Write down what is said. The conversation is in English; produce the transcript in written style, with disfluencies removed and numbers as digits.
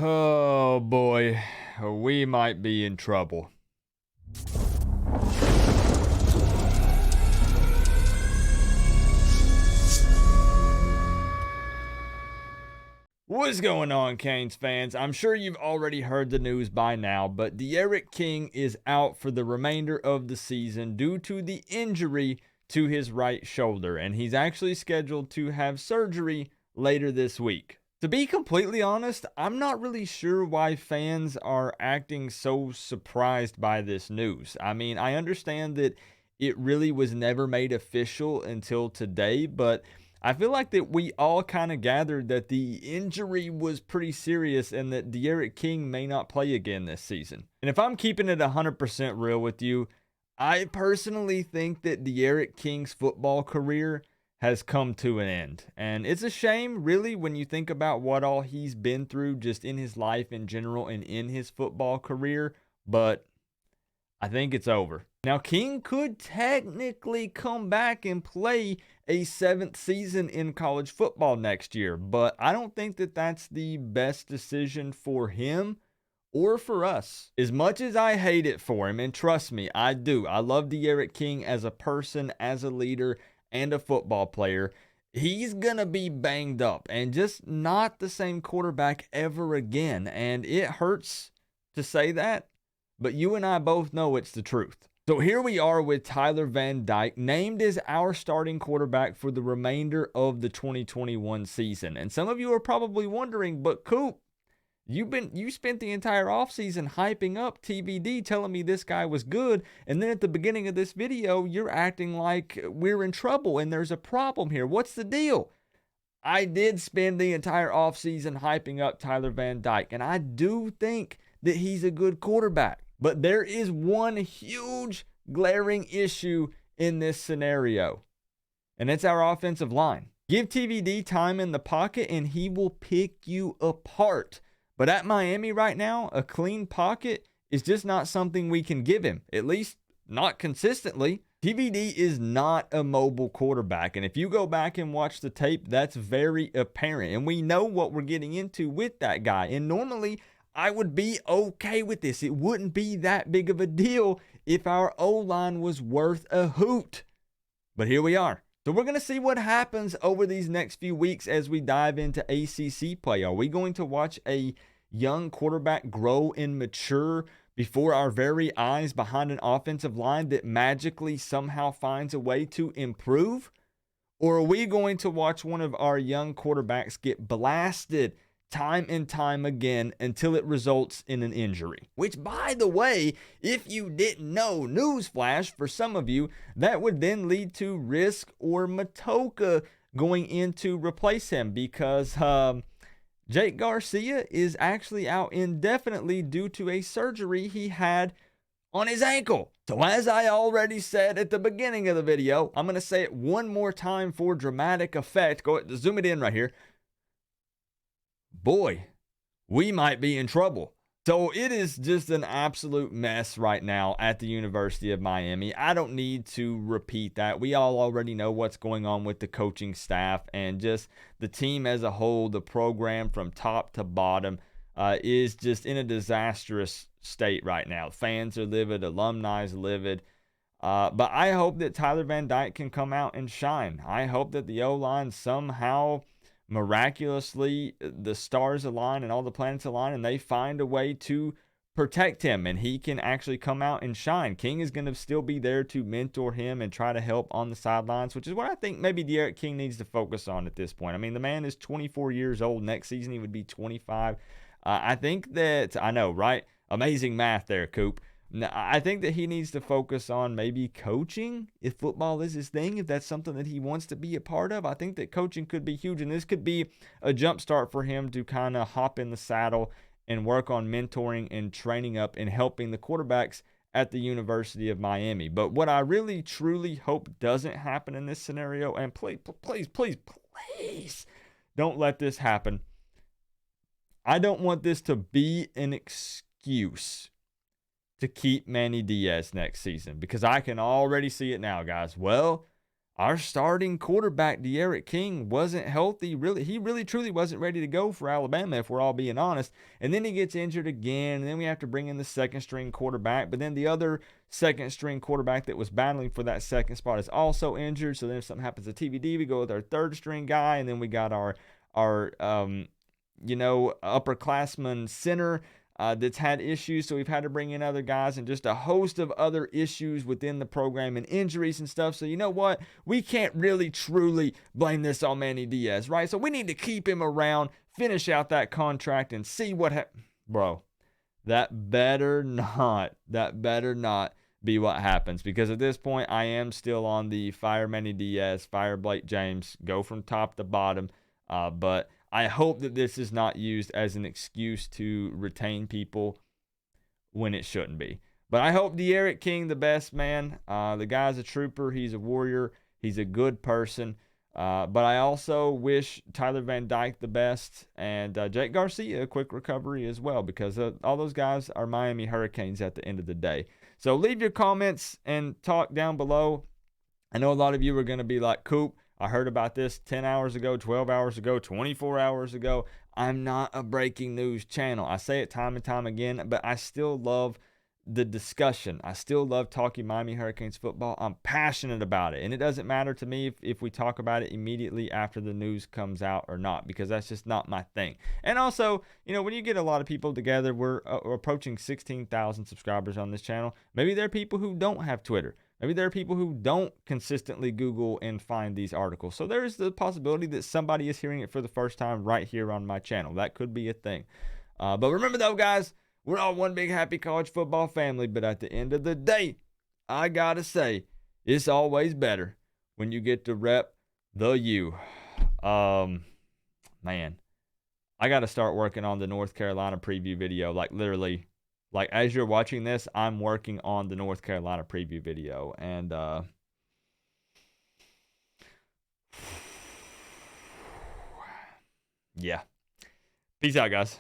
Oh boy, we might be in trouble. What's going on, Canes fans? I'm sure you've already heard the news by now, but De'Aaron King is out for the remainder of the season due to the injury to his right shoulder, and he's actually scheduled to have surgery later this week. To be completely honest, I'm not really sure why fans are acting so surprised by this news. I mean, I understand that it really was never made official until today, but I feel like that we all kind of gathered that the injury was pretty serious and that De'Aaron King may not play again this season. And if I'm keeping it 100% real with you, I personally think that De'Aaron King's football career has come to an end. And it's a shame, really, when you think about what all he's been through just in his life in general and in his football career, but I think it's over. Now, King could technically come back and play a 7th season in college football next year, but I don't think that that's the best decision for him or for us. As much as I hate it for him, and trust me, I do. I love De'Aaron King as a person, as a leader, and a football player. He's going to be banged up and just not the same quarterback ever again. And it hurts to say that, but you and I both know it's the truth. So here we are with Tyler Van Dyke, named as our starting quarterback for the remainder of the 2021 season. And some of you are probably wondering, but Coop, you spent the entire offseason hyping up TVD, telling me this guy was good, and then at the beginning of this video, you're acting like we're in trouble and there's a problem here. What's the deal? I did spend the entire offseason hyping up Tyler Van Dyke, and I do think that he's a good quarterback. But there is one huge glaring issue in this scenario, and it's our offensive line. Give TVD time in the pocket, and he will pick you apart. But at Miami right now, a clean pocket is just not something we can give him, at least not consistently. TVD is not a mobile quarterback, and if you go back and watch the tape, that's very apparent. And we know what we're getting into with that guy. And normally, I would be okay with this. It wouldn't be that big of a deal if our O-line was worth a hoot. But here we are. So we're going to see what happens over these next few weeks as we dive into ACC play. Are we going to watch a young quarterback grow and mature before our very eyes behind an offensive line that magically somehow finds a way to improve? Or are we going to watch one of our young quarterbacks get blasted time and time again until it results in an injury? Which, by the way, if you didn't know, newsflash for some of you, that would then lead to Risk or Matoka going in to replace him, because Jake Garcia is actually out indefinitely due to a surgery he had on his ankle. So as I already said at the beginning of the video, I'm going to say it one more time for dramatic effect. Go ahead, zoom it in right here. Boy, we might be in trouble. So it is just an absolute mess right now at the University of Miami. I don't need to repeat that. We all already know what's going on with the coaching staff and just the team as a whole. The program from top to bottom is just in a disastrous state right now. Fans are livid, alumni is livid. But I hope that Tyler Van Dyke can come out and shine. I hope that the O-line somehow, miraculously, the stars align and all the planets align and they find a way to protect him and he can actually come out and shine. King is going to still be there to mentor him and try to help on the sidelines, which is what I think maybe De'Aaron King needs to focus on at this point. I mean, the man is 24 years old. Next season he would be 25. I think that, I know, right? Amazing math there, Coop. I think that he needs to focus on maybe coaching if football is his thing, if that's something that he wants to be a part of. I think that coaching could be huge, and this could be a jump start for him to kind of hop in the saddle and work on mentoring and training up and helping the quarterbacks at the University of Miami. But what I really, truly hope doesn't happen in this scenario, and please, don't let this happen. I don't want this to be an excuse to keep Manny Diaz next season, because I can already see it now, guys. Well, our starting quarterback, De'Aaron King, wasn't healthy. He really truly wasn't ready to go for Alabama, if we're all being honest. And then he gets injured again, and then we have to bring in the second string quarterback. But then the other second string quarterback that was battling for that second spot is also injured. So then if something happens to TBD, we go with our third string guy, and then we got our upperclassman center that's had issues, so we've had to bring in other guys and just a host of other issues within the program and injuries and stuff. So you know what? We can't really truly blame this on Manny Diaz, right? So we need to keep him around, finish out that contract, and see what happens. Bro, that better not be what happens, because at this point, I am still on the fire Manny Diaz, fire Blake James, go from top to bottom, but I hope that this is not used as an excuse to retain people when it shouldn't be. But I hope De'Aaron King, the best, man. The guy's a trooper. He's a warrior. He's a good person. But I also wish Tyler Van Dyke the best, and Jake Garcia a quick recovery as well, because all those guys are Miami Hurricanes at the end of the day. So leave your comments and talk down below. I know a lot of you are going to be like, Coop, I heard about this 10 hours ago, 12 hours ago, 24 hours ago. I'm not a breaking news channel. I say it time and time again, but I still love the discussion. I still love talking Miami Hurricanes football. I'm passionate about it. And it doesn't matter to me if we talk about it immediately after the news comes out or not, because that's just not my thing. And also, when you get a lot of people together, we're approaching 16,000 subscribers on this channel. Maybe there are people who don't have Twitter. Maybe there are people who don't consistently Google and find these articles. So there is the possibility that somebody is hearing it for the first time right here on my channel. That could be a thing. But remember though, guys, we're all one big happy college football family. But at the end of the day, I gotta say, it's always better when you get to rep the U. Man, I gotta start working on the North Carolina preview video. Like literally, like as you're watching this, I'm working on the North Carolina preview video. And yeah. Peace out, guys.